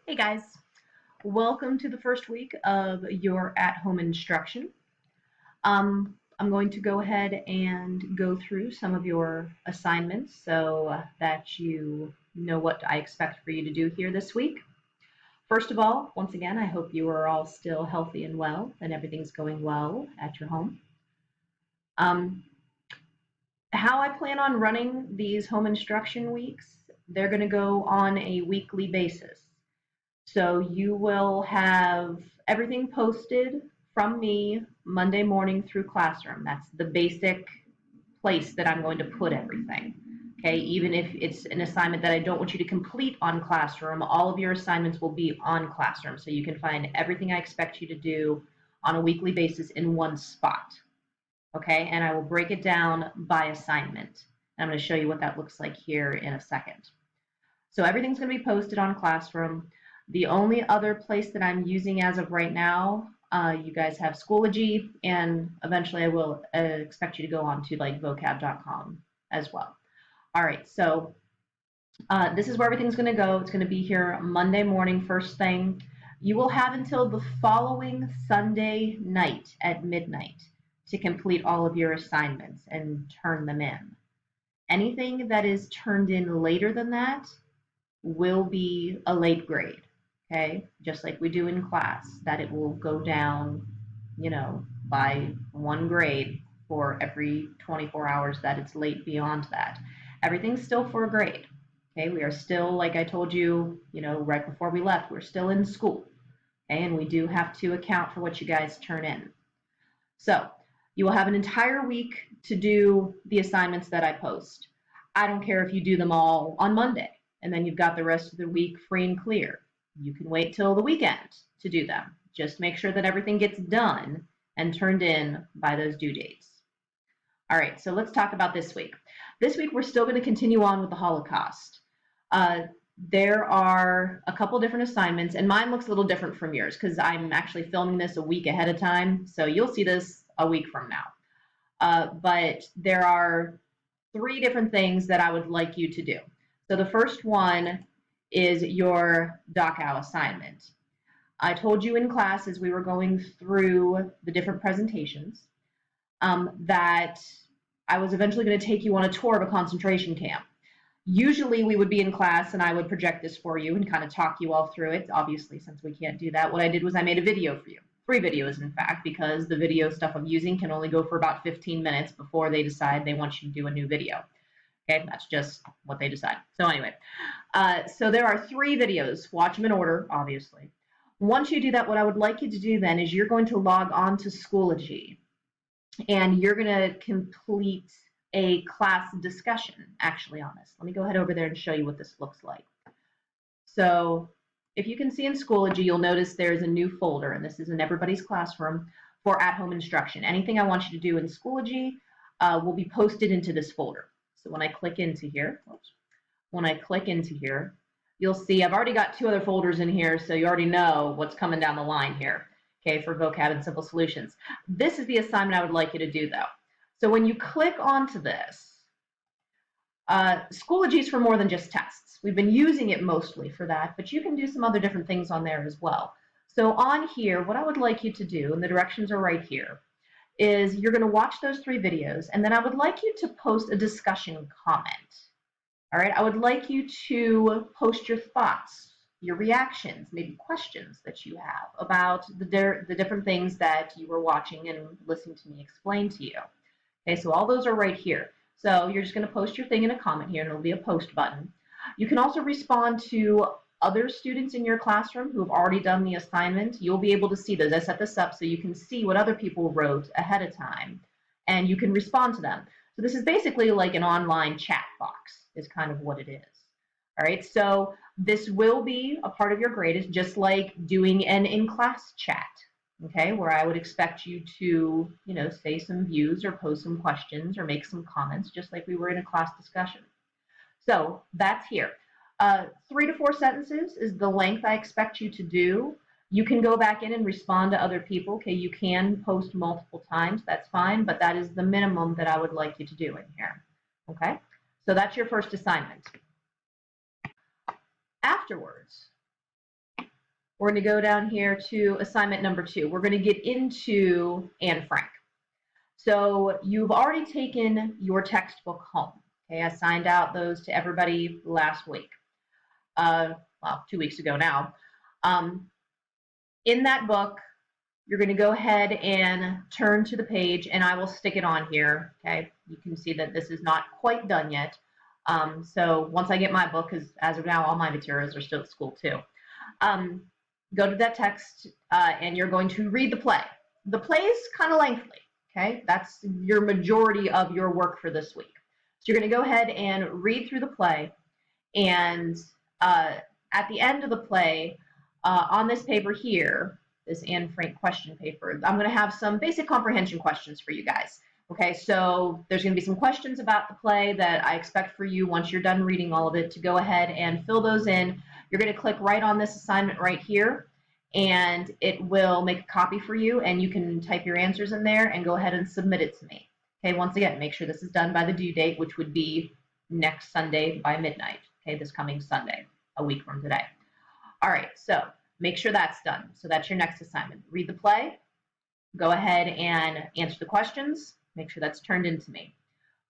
Hey guys, welcome to the first week of your at-home instruction. I'm going to go ahead and go through some of your assignments so that you know what I expect for you to do here this week. First of all, once again, I hope you are all still healthy and well and everything's going well at your home. Um, how I plan on running these home instruction weeks, they're going to go on a weekly basis. So you will have everything posted from me Monday morning through Classroom. That's the basic place that I'm going to put everything. Okay, even if it's an assignment that I don't want you to complete on Classroom, all of your assignments will be on Classroom. So you can find everything I expect you to do on a weekly basis in one spot. Okay, and I will break it down by assignment. I'm going to show you what that looks like here in a second. So everything's going to be posted on Classroom. The only other place that I'm using as of right now, you guys have Schoology, and eventually I will expect you to go on to like vocab.com as well. All right, so this is where everything's going to go. It's going to be here Monday morning, first thing. You will have until the following Sunday night at midnight to complete all of your assignments and turn them in. Anything that is turned in later than that will be a late grade, okay? Just like we do in class, that it will go down, by one grade for every 24 hours that it's late beyond that. Everything's still for a grade, okay? We are still, like I told you, right before we left, we're still in school, okay? And we do have to account for what you guys turn in. So you will have an entire week to do the assignments that I post. I don't care if you do them all on Monday and then you've got the rest of the week free and clear. You can wait till the weekend to do them. Just make sure that everything gets done and turned in by those due dates. All right, so let's talk about this week. This week, we're still going to continue on with the Holocaust. There are a couple different assignments, and mine looks a little different from yours because I'm actually filming this a week ahead of time, so you'll see this a week from now. But there are 3 different things that I would like you to do. So the first one is your Dachau assignment. I told you in class as we were going through the different presentations that I was eventually going to take you on a tour of a concentration camp. Usually we would be in class and I would project this for you and kind of talk you all through it. Obviously, since we can't do that, what I did was I made a video for you. 3 videos, in fact, because the video stuff I'm using can only go for about 15 minutes before they decide they want you to do a new video. Okay, that's just what they decide. So anyway, so there are 3 videos. Watch them in order, obviously. Once you do that, what I would like you to do then is you're going to log on to Schoology, and you're going to complete a class discussion, actually, on this. Let me go ahead over there and show you what this looks like. So if you can see in Schoology, you'll notice there's a new folder, and this is in everybody's classroom for at-home instruction. Anything I want you to do in Schoology will be posted into this folder. So when I click into here, you'll see I've already got 2 other folders in here, so you already know what's coming down the line here, okay, for vocab and simple solutions. This is the assignment I would like you to do, though. So when you click onto this, Schoology is for more than just tests. We've been using it mostly for that, but you can do some other different things on there as well. So on here, what I would like you to do, and the directions are right here, is you're going to watch those 3 videos, and then I would like you to post a discussion comment. All right, I would like you to post your thoughts, your reactions, maybe questions that you have about the different things that you were watching and listening to me explain to you. Okay, so all those are right here. So you're just going to post your thing in a comment here, and it'll be a post button. You can also respond to other students in your classroom who have already done the assignment. You'll be able to see those. I set this up so you can see what other people wrote ahead of time, and you can respond to them. So this is basically like an online chat box is kind of what it is. All right, so this will be a part of your grade. It's just like doing an in-class chat, okay, where I would expect you to, say some views or pose some questions or make some comments, just like we were in a class discussion. So that's here. 3 to 4 sentences is the length I expect you to do. You can go back in and respond to other people. Okay, you can post multiple times. That's fine, but that is the minimum that I would like you to do in here. Okay, so that's your first assignment. Afterwards, We're going to go down here to assignment number 2. We're going to get into Anne Frank. So you've already taken your textbook home. Okay, I signed out those to everybody last week. Well, 2 weeks ago now. In that book, you're going to go ahead and turn to the page, and I will stick it on here. Okay, you can see that this is not quite done yet. So once I get my book, because as of now, all my materials are still at school too. Go to that text, and you're going to read the play. The play is kind of lengthy. Okay, that's your majority of your work for this week. So you're going to go ahead and read through the play, and at the end of the play, on this paper here, this Anne Frank question paper, I'm going to have some basic comprehension questions for you guys. Okay, so there's going to be some questions about the play that I expect for you once you're done reading all of it to go ahead and fill those in. You're going to click right on this assignment right here, and it will make a copy for you, and you can type your answers in there and go ahead and submit it to me. Okay, once again, make sure this is done by the due date, which would be next Sunday by midnight. Okay, this coming Sunday, a week from today. All right, so make sure that's done. So that's your next assignment. Read the play, go ahead and answer the questions, make sure that's turned into me.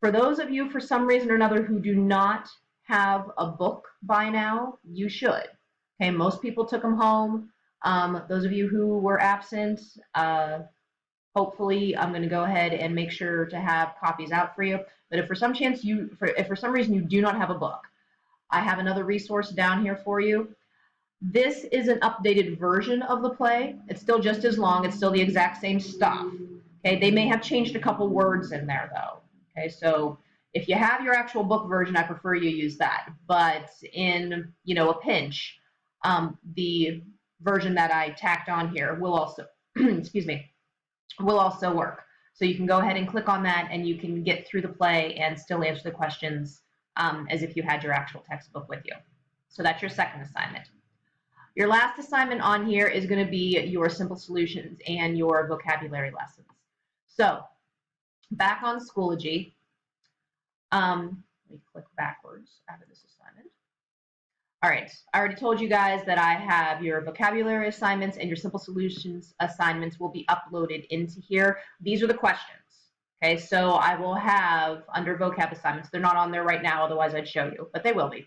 For those of you, for some reason or another, who do not have a book by now, you should. Okay, most people took them home. Those of you who were absent, hopefully I'm going to go ahead and make sure to have copies out for you. But if for some reason you do not have a book, I have another resource down here for you. This is an updated version of the play. It's still just as long. It's still the exact same stuff. Okay, they may have changed a couple words in there though. Okay, so if you have your actual book version, I prefer you use that. But in a pinch, the version that I tacked on here will also, excuse me, will also work. So you can go ahead and click on that, and you can get through the play and still answer the questions as if you had your actual textbook with you. So that's your second assignment. Your last assignment on here is going to be your simple solutions and your vocabulary lessons. So back on Schoology, let me click backwards out of this assignment. All right, I already told you guys that I have your vocabulary assignments, and your simple solutions assignments will be uploaded into here. These are the questions. Okay, so I will have under vocab assignments, they're not on there right now, otherwise I'd show you, but they will be.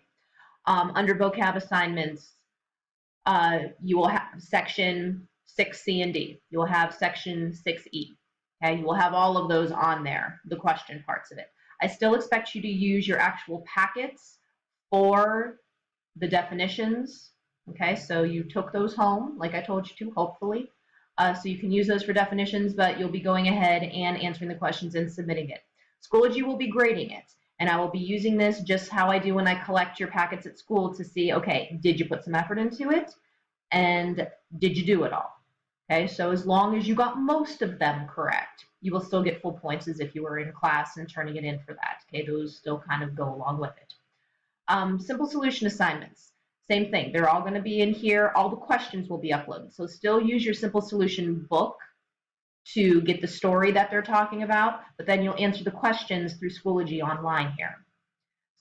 Under vocab assignments, you will have section 6C and D. You will have section 6E. Okay, you will have all of those on there, the question parts of it. I still expect you to use your actual packets for the definitions. Okay, so you took those home, like I told you to, hopefully. So you can use those for definitions, but you'll be going ahead and answering the questions and submitting it. Schoology will be grading it, and I will be using this just how I do when I collect your packets at school to see, okay, did you put some effort into it? And did you do it all? Okay, so as long as you got most of them correct, you will still get full points as if you were in class and turning it in for that. Okay, those still kind of go along with it. Simple solution assignments, same thing. They're all going to be in here. All the questions will be uploaded. So still use your simple solution book to get the story that they're talking about, but then you'll answer the questions through Schoology online here.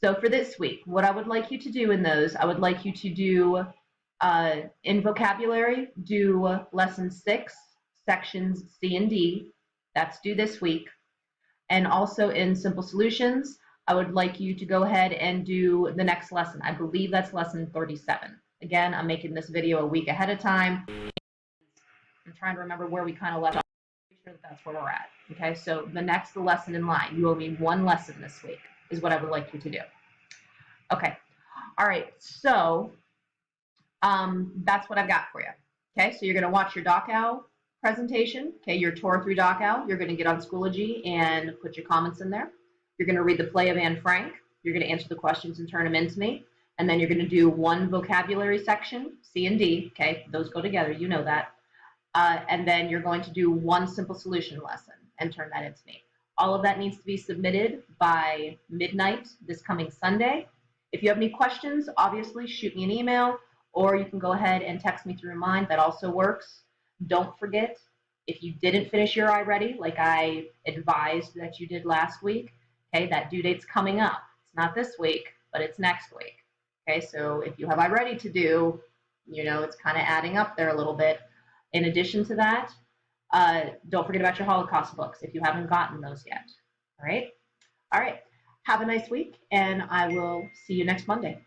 So for this week, what I would like you to do in those, I would like you to do in vocabulary, do lesson 6, sections C and D. That's due this week. And also in simple solutions, I would like you to go ahead and do the next lesson. I believe that's lesson 37. Again, I'm making this video a week ahead of time. I'm trying to remember where we kind of left off. I'm pretty sure that's where we're at. Okay, so the next lesson in line, you owe me one lesson this week, is what I would like you to do. Okay, all right, so that's what I've got for you. Okay, so you're going to watch your DocOwl presentation. Okay, your tour through DocOwl. You're going to get on Schoology and put your comments in there. You're going to read the play of Anne Frank. You're going to answer the questions and turn them into me. And then you're going to do one vocabulary section, C and D. Okay, those go together. You know that. And then you're going to do one simple solution lesson and turn that into me. All of that needs to be submitted by midnight this coming Sunday. If you have any questions, obviously shoot me an email, or you can go ahead and text me through mine. That also works. Don't forget, if you didn't finish your iReady, like I advised that you did last week, okay, that due date's coming up. It's not this week, but it's next week. Okay, so if you have iReady to do, it's kind of adding up there a little bit. In addition to that, don't forget about your Holocaust books if you haven't gotten those yet. All right? All right. Have a nice week, and I will see you next Monday.